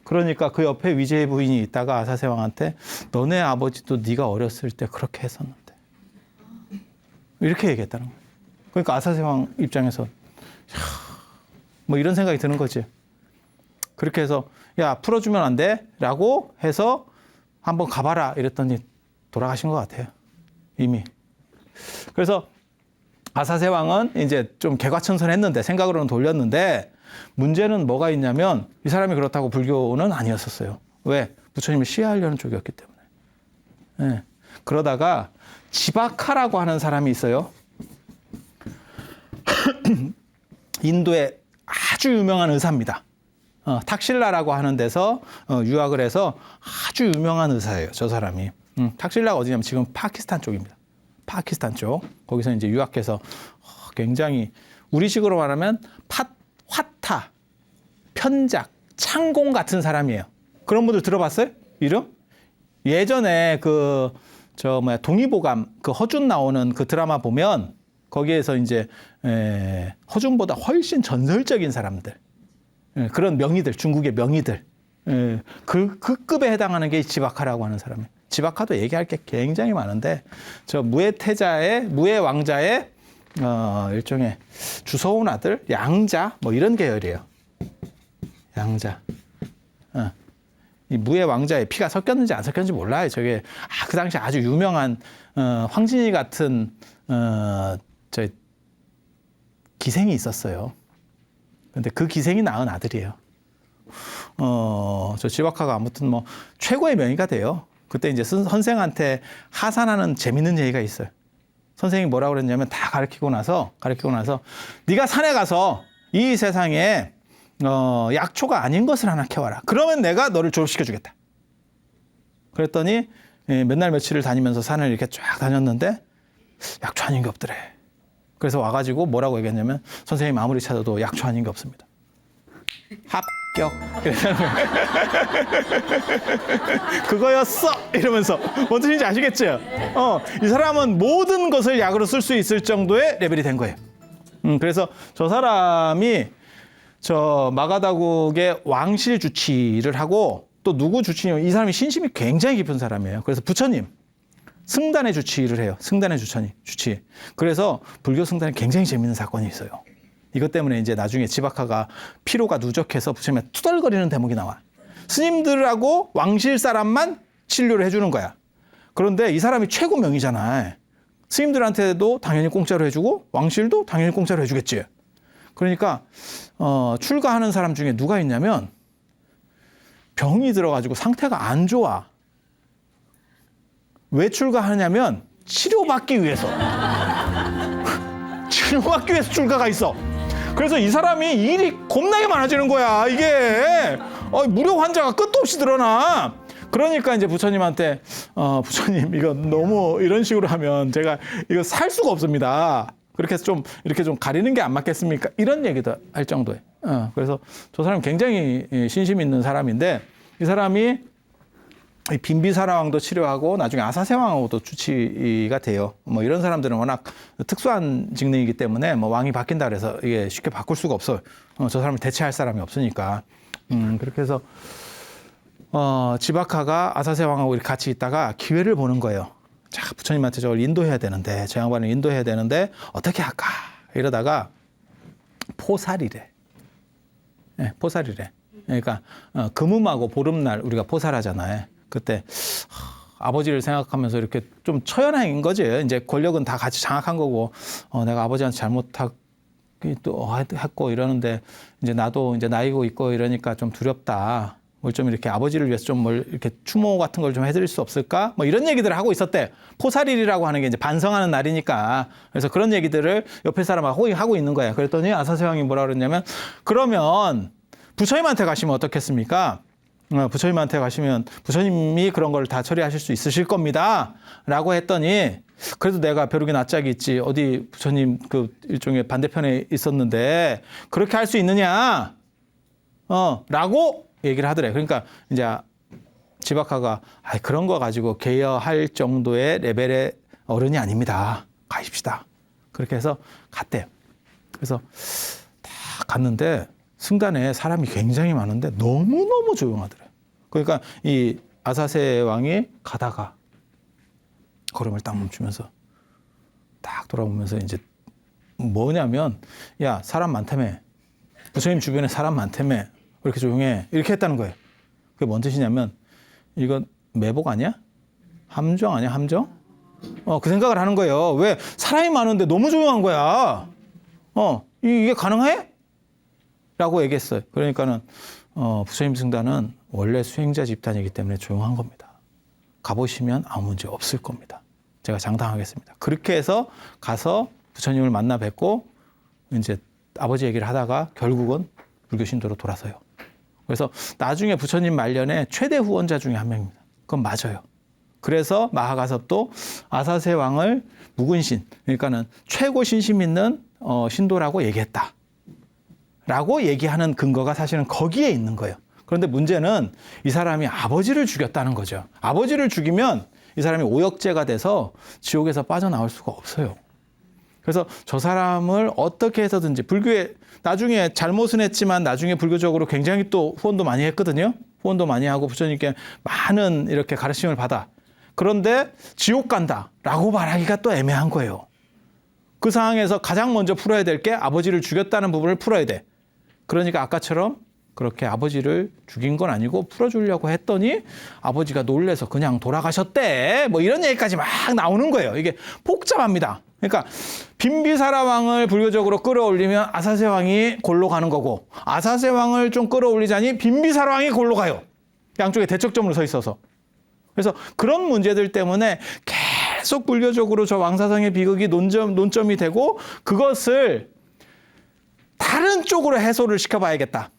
Speaker 1: 그러니까 그 옆에 위제의 부인이 있다가 아사세 왕한테 너네 아버지도 네가 어렸을 때 그렇게 했었는데 이렇게 얘기했다는 거예요. 그러니까 아사세 왕 입장에서 뭐 이런 생각이 드는 거지. 그렇게 해서 야 풀어주면 안 돼? 라고 해서 한번 가봐라 이랬더니 돌아가신 것 같아요. 이미. 그래서 아사세 왕은 이제 좀 개과천선했는데 생각으로는 돌렸는데 문제는 뭐가 있냐면 이 사람이 그렇다고 불교는 아니었었어요. 왜? 부처님을 시해하려는 쪽이었기 때문에. 네. 그러다가 지바카라고 하는 사람이 있어요. 인도의 아주 유명한 의사입니다. 탁실라라고 하는 데서 유학을 해서 아주 유명한 의사예요. 저 사람이. 탁실라가 어디냐면 지금 파키스탄 쪽입니다. 파키스탄 쪽. 거기서 이제 유학해서 굉장히 우리식으로 말하면 화타, 편작, 창공 같은 사람이에요. 그런 분들 들어봤어요? 이름? 예전에 동의보감, 그 허준 나오는 그 드라마 보면 거기에서 이제 허준보다 훨씬 전설적인 사람들, 그런 명의들, 중국의 명의들, 그 급에 해당하는 게 지바카라고 하는 사람이에요. 지바카도 얘기할 게 굉장히 많은데 저 무해 왕자의 일종의 주워온 아들 양자 뭐 이런 계열이에요. 양자. 이 무해 왕자의 피가 섞였는지 안 섞였는지 몰라요. 저게 그 당시 아주 유명한 황진이 같은 저 기생이 있었어요. 근데 그 기생이 낳은 아들이에요. 저 지바카가 아무튼 뭐 최고의 명의가 돼요. 그때 이제 선생한테 하산하는 재밌는 얘기가 있어요. 선생이 뭐라고 그랬냐면 다 가르치고 나서 네가 산에 가서 이 세상에 약초가 아닌 것을 하나 캐와라. 그러면 내가 너를 졸업시켜 주겠다. 그랬더니 몇 날 며칠을 다니면서 산을 이렇게 쫙 다녔는데 약초 아닌 게 없더래. 그래서 와가지고 뭐라고 얘기했냐면 선생님 아무리 찾아도 약초 아닌 게 없습니다. 합격. 그거였어. 이러면서 뭔 뜻인지 아시겠죠? 이 사람은 모든 것을 약으로 쓸 수 있을 정도의 레벨이 된 거예요. 그래서 저 사람이 저 마가다국의 왕실 주치를 하고 또 누구 주치냐면 이 사람이 신심이 굉장히 깊은 사람이에요. 그래서 부처님 승단의 주치를 해요. 승단의 주치. 그래서 불교 승단에 굉장히 재밌는 사건이 있어요. 이것 때문에 이제 나중에 지바카가 피로가 누적해서 부처님한테 투덜거리는 대목이 나와. 스님들하고 왕실 사람만 진료를 해주는 거야. 그런데 이 사람이 최고 명의잖아. 스님들한테도 당연히 공짜로 해주고 왕실도 당연히 공짜로 해주겠지. 그러니까 출가하는 사람 중에 누가 있냐면 병이 들어가지고 상태가 안 좋아. 왜 출가하냐면 치료받기 위해서. 치료받기 위해서 출가가 있어. 그래서 이 사람이 일이 겁나게 많아지는 거야. 이게 무료 환자가 끝도 없이 늘어나. 그러니까 이제 부처님한테 부처님 이거 너무 이런 식으로 하면 제가 이거 살 수가 없습니다. 그렇게 해서 좀 이렇게 좀 가리는 게 안 맞겠습니까? 이런 얘기도 할 정도에. 그래서 저 사람 굉장히 신심 있는 사람인데 이 사람이 빈비사라 왕도 치료하고 나중에 아사세 왕하고도 주치가 돼요. 뭐 이런 사람들은 워낙 특수한 직능이기 때문에 뭐 왕이 바뀐다 그래서 이게 쉽게 바꿀 수가 없어요. 저 사람을 대체할 사람이 없으니까. 그렇게 해서 지바카가 아사세 왕하고 이렇게 같이 있다가 기회를 보는 거예요. 자, 부처님한테 저걸 인도해야 되는데 저 양반을 인도해야 되는데 어떻게 할까? 이러다가 포살이래. 네, 포살이래. 그러니까 금음하고 보름날 우리가 포살하잖아요. 그때 아버지를 생각하면서 이렇게 좀 처연한 거지. 이제 권력은 다 같이 장악한 거고 내가 아버지한테 잘못하기 또 했고 이러는데 이제 나도 이제 나이고 있고 이러니까 좀 두렵다. 뭘 좀 이렇게 아버지를 위해서 좀 뭘 이렇게 추모 같은 걸 좀 해드릴 수 없을까? 뭐 이런 얘기들을 하고 있었대. 포살일이라고 하는 게 이제 반성하는 날이니까. 그래서 그런 얘기들을 옆에 사람하고 하고 있는 거야. 그랬더니 아사세 왕이 뭐라 그랬냐면, 그러면 부처님한테 가시면 어떻겠습니까? 부처님한테 가시면 부처님이 그런 걸 다 처리하실 수 있으실 겁니다. 라고 했더니, 그래도 내가 벼룩의 낯짝이 있지. 어디 부처님 그 일종의 반대편에 있었는데, 그렇게 할 수 있느냐? 라고 얘기를 하더래. 그러니까 이제 지박하가 그런 거 가지고 개여할 정도의 레벨의 어른이 아닙니다. 가십시다. 그렇게 해서 갔대요. 그래서 다 갔는데 승단에 사람이 굉장히 많은데 너무너무 조용하더래. 그러니까 이 아사세 왕이 가다가 걸음을 딱 멈추면서 딱 돌아보면서 이제 뭐냐면, 야, 사람 많다며. 부처님 주변에 사람 많다며. 왜 이렇게 조용해? 이렇게 했다는 거예요. 그게 뭔 뜻이냐면, 이건 매복 아니야? 함정 아니야? 함정? 그 생각을 하는 거예요. 왜? 사람이 많은데 너무 조용한 거야. 이게 가능해? 라고 얘기했어요. 그러니까는, 부처님 승단은 원래 수행자 집단이기 때문에 조용한 겁니다. 가보시면 아무 문제 없을 겁니다. 제가 장담하겠습니다. 그렇게 해서 가서 부처님을 만나 뵙고, 이제 아버지 얘기를 하다가 결국은 불교 신도로 돌아서요. 그래서 나중에 부처님 말년에 최대 후원자 중에 한 명입니다. 그건 맞아요. 그래서 마하가섭도 아사세 왕을 묵은신, 그러니까는 최고 신심 있는 신도라고 얘기했다. 라고 얘기하는 근거가 사실은 거기에 있는 거예요. 그런데 문제는 이 사람이 아버지를 죽였다는 거죠. 아버지를 죽이면 이 사람이 오역죄가 돼서 지옥에서 빠져나올 수가 없어요. 그래서 저 사람을 어떻게 해서든지 불교에 나중에 잘못은 했지만 나중에 불교적으로 굉장히 또 후원도 많이 했거든요. 후원도 많이 하고 부처님께 많은 이렇게 가르침을 받아. 그런데 지옥 간다라고 말하기가 또 애매한 거예요. 그 상황에서 가장 먼저 풀어야 될 게 아버지를 죽였다는 부분을 풀어야 돼. 그러니까 아까처럼 그렇게 아버지를 죽인 건 아니고 풀어주려고 했더니 아버지가 놀래서 그냥 돌아가셨대. 뭐 이런 얘기까지 막 나오는 거예요. 이게 복잡합니다. 그러니까 빈비사라 왕을 불교적으로 끌어올리면 아사세 왕이 골로 가는 거고, 아사세 왕을 좀 끌어올리자니 빈비사라 왕이 골로 가요. 양쪽에 대척점으로 서 있어서. 그래서 그런 문제들 때문에 계속 불교적으로 저 왕사성의 비극이 논점이 되고, 그것을 다른 쪽으로 해소를 시켜봐야겠다.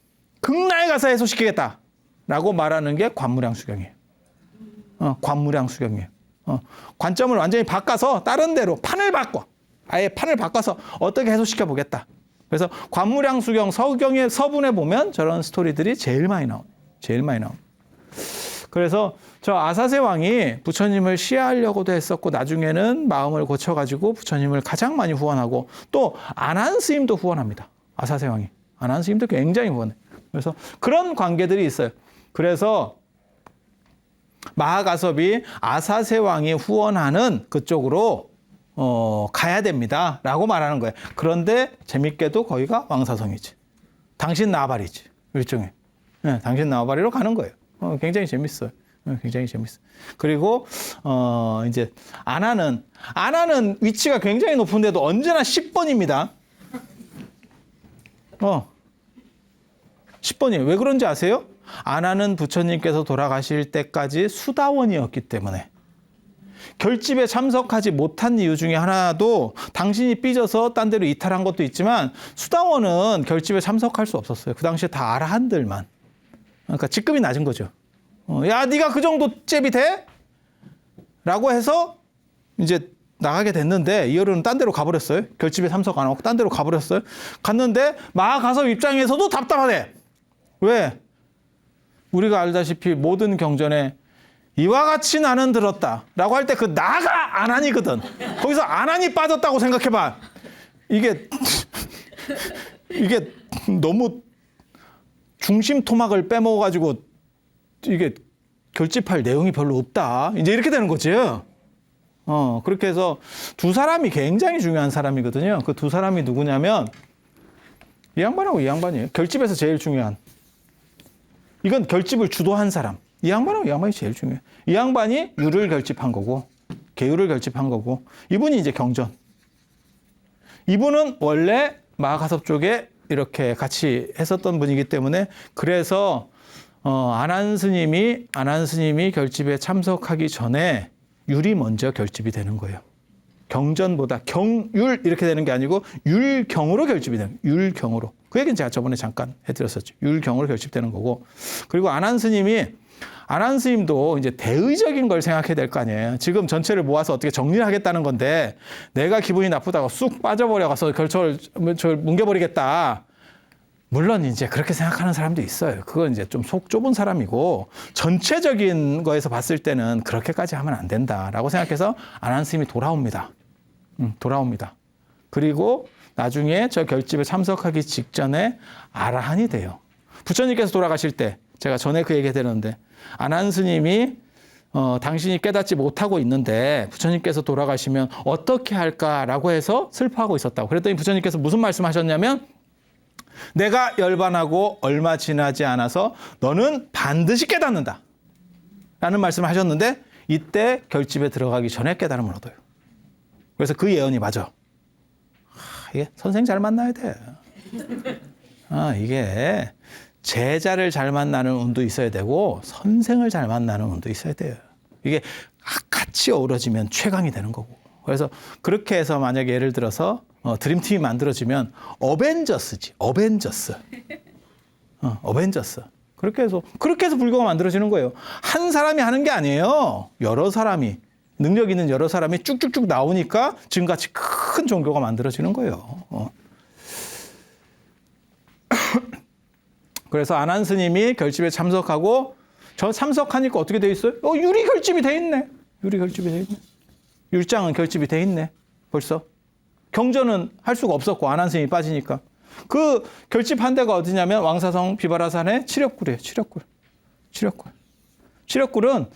Speaker 1: 극락에 가서 해소시키겠다. 라고 말하는 게 관무량수경이에요. 관무량수경이에요. 관점을 완전히 바꿔서 다른 데로 판을 바꿔. 아예 판을 바꿔서 어떻게 해소시켜 보겠다. 그래서 관무량수경 서경의 서분에 보면 저런 스토리들이 제일 많이 나와요. 제일 많이 나와요. 그래서 저 아사세 왕이 부처님을 시해하려고도 했었고, 나중에는 마음을 고쳐가지고 부처님을 가장 많이 후원하고, 또 안한 스님도 후원합니다. 아사세 왕이. 안한 스님도 굉장히 후원해. 그래서 그런 관계들이 있어요. 그래서 마하가섭이 아사세 왕이 후원하는 그쪽으로 가야 됩니다. 라고 말하는 거예요. 그런데 재밌게도 거기가 왕사성이지. 당신 나발이지. 일종의. 네, 당신 나발이로 가는 거예요. 굉장히 재밌어요. 굉장히 재밌어요. 그리고 이제 안하는 위치가 굉장히 높은데도 언제나 10번입니다. 10번이에요. 왜 그런지 아세요? 안하는 부처님께서 돌아가실 때까지 수다원이었기 때문에. 결집에 참석하지 못한 이유 중에 하나도 당신이 삐져서 딴 데로 이탈한 것도 있지만, 수다원은 결집에 참석할 수 없었어요. 그 당시에 다 아라한들만. 그러니까 직급이 낮은 거죠. 야, 네가 그 정도 잽이 돼? 라고 해서 이제 나가게 됐는데, 이어르는 딴 데로 가버렸어요. 결집에 참석 안 하고 딴 데로 가버렸어요. 갔는데 마하가섭 입장에서도 답답하대. 왜? 우리가 알다시피 모든 경전에 이와 같이 나는 들었다 라고 할 때 그 나가 안한이거든. 거기서 안한이 빠졌다고 생각해봐. 이게 너무 중심 토막을 빼먹어가지고 이게 결집할 내용이 별로 없다. 이제 이렇게 되는 거지. 그렇게 해서 두 사람이 굉장히 중요한 사람이거든요. 그 두 사람이 누구냐면 이 양반하고 이 양반이에요. 결집에서 제일 중요한. 이건 결집을 주도한 사람. 이 양반하고 이 양반이 제일 중요해요. 이 양반이 유를 결집한 거고, 계유를 결집한 거고, 이분이 이제 경전. 이분은 원래 마하가섭 쪽에 이렇게 같이 했었던 분이기 때문에, 그래서 안한 스님이 결집에 참석하기 전에 율이 먼저 결집이 되는 거예요. 경전보다 경율 이렇게 되는 게 아니고 율경으로 결집이 되는 거예요. 율경으로. 그 얘기는 제가 저번에 잠깐 해드렸었죠. 율경으로 결집되는 거고. 그리고 안한 스님도 이제 대의적인 걸 생각해야 될 거 아니에요. 지금 전체를 모아서 어떻게 정리를 하겠다는 건데 내가 기분이 나쁘다고 쑥 빠져버려가서 결철을 뭉개버리겠다. 물론 이제 그렇게 생각하는 사람도 있어요. 그건 이제 좀 속 좁은 사람이고 전체적인 거에서 봤을 때는 그렇게까지 하면 안 된다라고 생각해서 안한 스님이 돌아옵니다. 그리고 나중에 저 결집에 참석하기 직전에 아라한이 돼요. 부처님께서 돌아가실 때 제가 전에 그 얘기 해드렸는데 안한 스님이 당신이 깨닫지 못하고 있는데 부처님께서 돌아가시면 어떻게 할까라고 해서 슬퍼하고 있었다고. 그랬더니 부처님께서 무슨 말씀하셨냐면 내가 열반하고 얼마 지나지 않아서 너는 반드시 깨닫는다 라는 말씀을 하셨는데 이때 결집에 들어가기 전에 깨달음을 얻어요. 그래서 그 예언이 맞아. 이게 선생 잘 만나야 돼. 이게 제자를 잘 만나는 운도 있어야 되고 선생을 잘 만나는 운도 있어야 돼요. 이게 같이 어우러지면 최강이 되는 거고. 그래서 그렇게 해서 만약에 예를 들어서 드림팀이 만들어지면 어벤져스지. 어벤져스. 그렇게 해서 불교가 만들어지는 거예요. 한 사람이 하는 게 아니에요. 여러 사람이. 능력 있는 여러 사람이 쭉쭉쭉 나오니까 지금같이 큰 종교가 만들어지는 거예요. 그래서 안한 스님이 결집에 참석하고 저 참석하니까 어떻게 돼 있어요? 율이 결집이 돼 있네. 율장은 결집이 돼 있네. 벌써. 경전은 할 수가 없었고 안한 스님이 빠지니까. 그 결집한 데가 어디냐면 왕사성 비바라산의 칠욕굴이에요. 칠욕굴은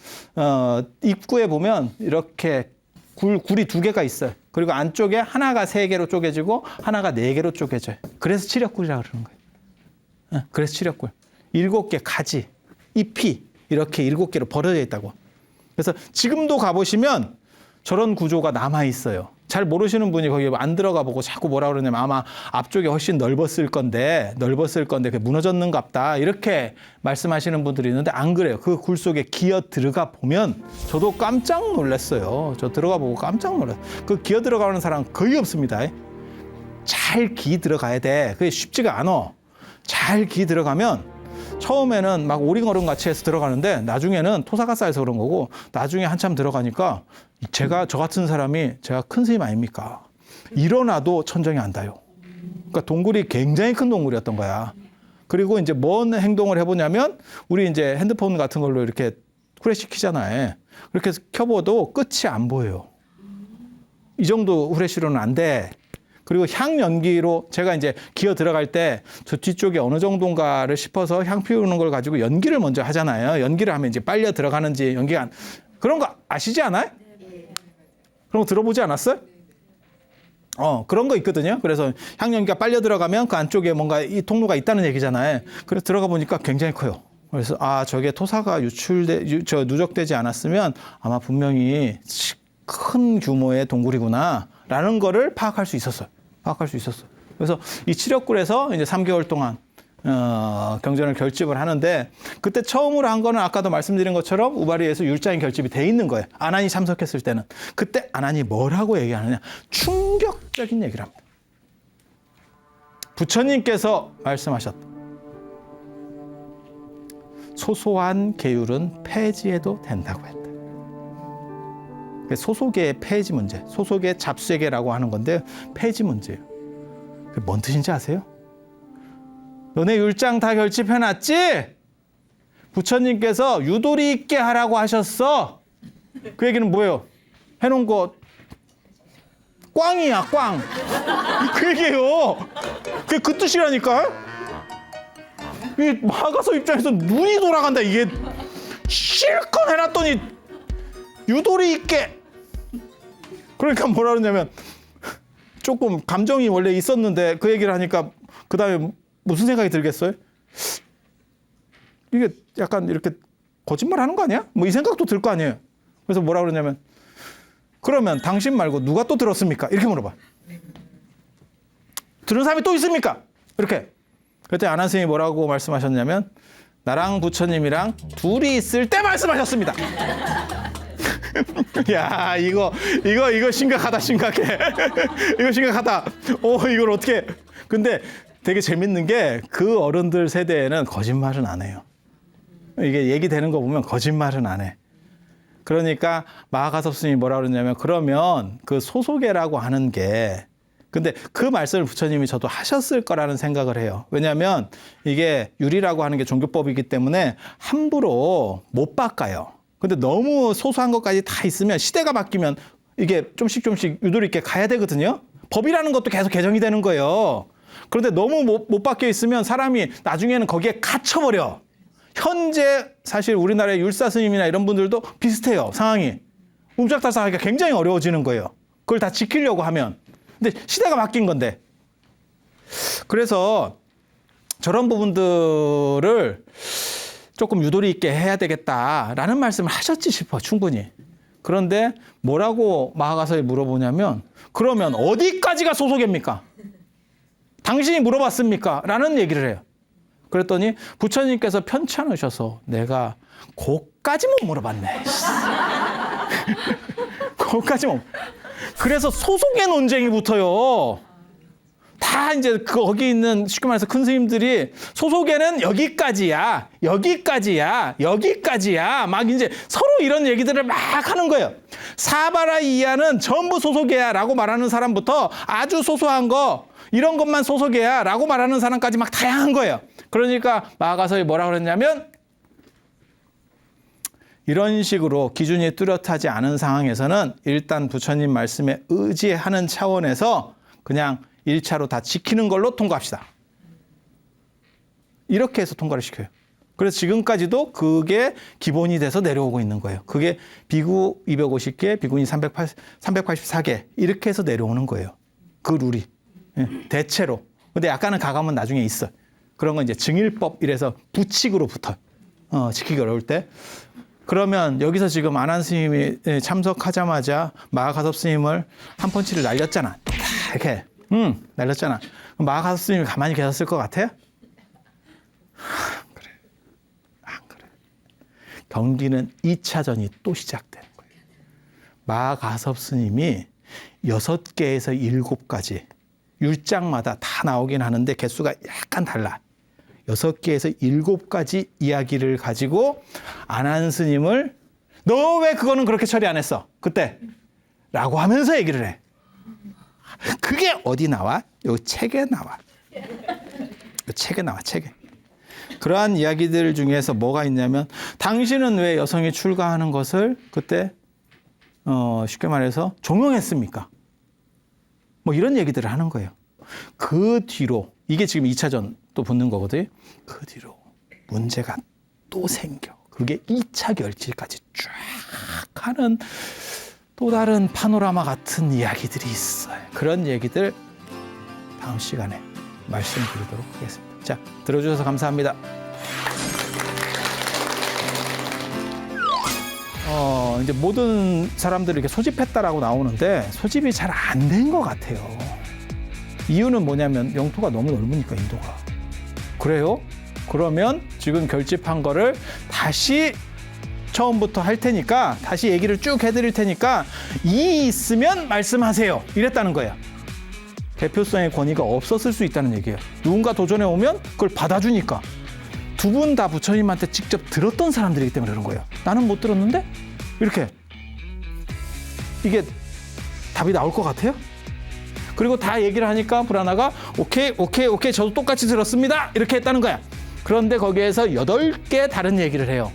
Speaker 1: 입구에 보면 이렇게 굴이 2개가 있어요. 그리고 안쪽에 하나가 3개로 쪼개지고 하나가 4개로 쪼개져요. 그래서 칠욕굴이라고 그러는 거예요. 그래서 칠욕굴. 7개 가지, 잎이 이렇게 7개로 벌어져 있다고. 그래서 지금도 가보시면 저런 구조가 남아 있어요. 잘 모르시는 분이 거기 안 들어가 보고 자꾸 뭐라 그러냐면 아마 앞쪽이 훨씬 넓었을 건데 그게 무너졌는갑다 이렇게 말씀하시는 분들이 있는데 안 그래요. 그 굴 속에 기어 들어가 보면 저도 깜짝 놀랐어요. 저 들어가 보고 깜짝 놀랐어요. 그 기어 들어가는 사람 거의 없습니다. 잘 기 들어가야 돼. 그게 쉽지가 않아. 잘 기 들어가면 처음에는 막 오링어른 같이 해서 들어가는데 나중에는 토사가 쌓여서 그런 거고 나중에 한참 들어가니까 저 같은 사람이 제가 큰 스님 아닙니까? 일어나도 천정이 안 닿아요. 그러니까 동굴이 굉장히 큰 동굴이었던 거야. 그리고 이제 뭔 행동을 해보냐면 우리 이제 핸드폰 같은 걸로 이렇게 후레쉬 키잖아요. 그렇게 해서 켜봐도 끝이 안 보여요. 이 정도 후레쉬로는 안 돼. 그리고 향연기로 제가 이제 기어 들어갈 때 저 뒤쪽에 어느 정도인가를 싶어서 향 피우는 걸 가지고 연기를 먼저 하잖아요. 연기를 하면 이제 빨려 들어가는지 연기가 그런 거 아시지 않아요? 그런 거 들어보지 않았어요? 그런 거 있거든요. 그래서 향연기가 빨려 들어가면 그 안쪽에 뭔가 이 통로가 있다는 얘기잖아요. 그래서 들어가 보니까 굉장히 커요. 그래서 저게 토사가 누적되지 않았으면 아마 분명히 큰 규모의 동굴이구나 라는 거를 파악할 수 있었어요. 그래서 이 칠욕굴에서 이제 3개월 동안 경전을 결집을 하는데 그때 처음으로 한 거는 아까도 말씀드린 것처럼 우바리에서 율장이 결집이 돼 있는 거예요. 안한이 참석했을 때는. 그때 안한이 뭐라고 얘기하느냐. 충격적인 얘기를 합니다. 부처님께서 말씀하셨다. 소소한 계율은 폐지해도 된다고 했다. 소소계의 폐지 문제, 소소계 잡쇠계라고 하는 건데 폐지 문제예요. 그게 뭔 뜻인지 아세요? 너네 율장 다 결집해놨지? 부처님께서 유도리 있게 하라고 하셨어. 그 얘기는 뭐예요? 해놓은 거 꽝이야, 꽝. 그 얘기예요. 그게 그 뜻이라니까. 이 마가서 입장에서 눈이 돌아간다. 이게 실컷 해놨더니 유도리 있게. 그러니까 뭐라 그러냐면 조금 감정이 원래 있었는데 그 얘기를 하니까 그 다음에 무슨 생각이 들겠어요? 이게 약간 이렇게 거짓말 하는 거 아니야? 뭐 이 생각도 들 거 아니에요. 그래서 뭐라 그러냐면 그러면 당신 말고 누가 또 들었습니까? 이렇게 물어봐. 들은 사람이 또 있습니까? 이렇게. 그때 안한 스님이 뭐라고 말씀하셨냐면 나랑 부처님이랑 둘이 있을 때 말씀하셨습니다. 야, 이거 심각하다, 심각해. 이거 심각하다. 이걸 어떻게. 근데 되게 재밌는 게 그 어른들 세대에는 거짓말은 안 해요. 이게 얘기되는 거 보면 거짓말은 안 해. 그러니까 마하가섭 스님이 뭐라 그러냐면, 그러면 그 소소계라고 하는 게, 근데 그 말씀을 부처님이 저도 하셨을 거라는 생각을 해요. 왜냐하면 이게 율이라고 하는 게 종교법이기 때문에 함부로 못 바꿔요. 근데 너무 소소한 것까지 다 있으면 시대가 바뀌면 이게 좀씩 유도리 있게 가야 되거든요. 법이라는 것도 계속 개정이 되는 거예요. 그런데 너무 못 바뀌어 있으면 사람이 나중에는 거기에 갇혀버려. 현재 사실 우리나라의 율사 스님이나 이런 분들도 비슷해요. 상황이. 움짝달싹하기가 굉장히 어려워지는 거예요. 그걸 다 지키려고 하면. 근데 시대가 바뀐 건데. 그래서 저런 부분들을 조금 유도리 있게 해야 되겠다라는 말씀을 하셨지 싶어, 충분히. 그런데 뭐라고 마하가섭이 물어보냐면, 그러면 어디까지가 소소계입니까? 당신이 물어봤습니까? 라는 얘기를 해요. 그랬더니 부처님께서 편치 않으셔서 내가 그까지 못 물어봤네. 그까지 못. 그래서 소속의 논쟁이 붙어요. 다 이제 거기 있는 쉽게 말해서 큰 스님들이 소속에는 여기까지야, 막 이제 서로 이런 얘기들을 막 하는 거예요. 사바라 이하는 전부 소속이야라고 말하는 사람부터 아주 소소한 거 이런 것만 소속이야라고 말하는 사람까지 막 다양한 거예요. 그러니까 마하가섭이 뭐라 그랬냐면, 이런 식으로 기준이 뚜렷하지 않은 상황에서는 일단 부처님 말씀에 의지하는 차원에서 그냥 1차로 다 지키는 걸로 통과합시다. 이렇게 해서 통과를 시켜요. 그래서 지금까지도 그게 기본이 돼서 내려오고 있는 거예요. 그게 비구 250개, 비구니 384개 이렇게 해서 내려오는 거예요. 그 룰이. 대체로. 근데 약간은 가감은 나중에 있어요. 그런 건 이제 증일법 이래서 부칙으로 붙어요. 지키기 어려울 때. 그러면 여기서 지금 안한 스님이 참석하자마자 마하가섭 스님을 한 펀치를 날렸잖아. 이렇게. 날렸잖아. 그럼 마하가섭 스님이 가만히 계셨을 것 같아요? 그래. 안 그래. 경기는 2차전이 또 시작되는 거예요. 마하가섭 스님이 6개에서 7가지 율장마다 다 나오긴 하는데 개수가 약간 달라. 6개에서 7가지 이야기를 가지고 안한 스님을 너 왜 그거는 그렇게 처리 안 했어? 그때. 라고 하면서 얘기를 해. 그게 어디 나와? 요 책에 나와. 요 책에 나와, 책에. 그러한 이야기들 중에서 뭐가 있냐면, 당신은 왜 여성이 출가하는 것을 그때 쉽게 말해서 종용했습니까? 뭐 이런 얘기들을 하는 거예요. 그 뒤로 이게 지금 2차전 또 붙는 거거든요. 그 뒤로 문제가 또 생겨. 그게 2차 결실까지 쫙 하는 또 다른 파노라마 같은 이야기들이 있어요. 그런 얘기들 다음 시간에 말씀드리도록 하겠습니다. 자, 들어주셔서 감사합니다. 이제 모든 사람들이 이렇게 소집했다라고 나오는데 소집이 잘 안 된 것 같아요. 이유는 뭐냐면 영토가 너무 넓으니까, 인도가. 그래요? 그러면 지금 결집한 거를 다시 처음부터 할 테니까, 다시 얘기를 쭉 해드릴 테니까 이 있으면 말씀하세요. 이랬다는 거예요. 대표성의 권위가 없었을 수 있다는 얘기예요. 누군가 도전해 오면 그걸 받아주니까. 두 분 다 부처님한테 직접 들었던 사람들이기 때문에 그런 거예요. 나는 못 들었는데? 이렇게. 이게 답이 나올 것 같아요? 그리고 다 얘기를 하니까 불하나가 오케이 저도 똑같이 들었습니다. 이렇게 했다는 거야. 그런데 거기에서 8개 다른 얘기를 해요.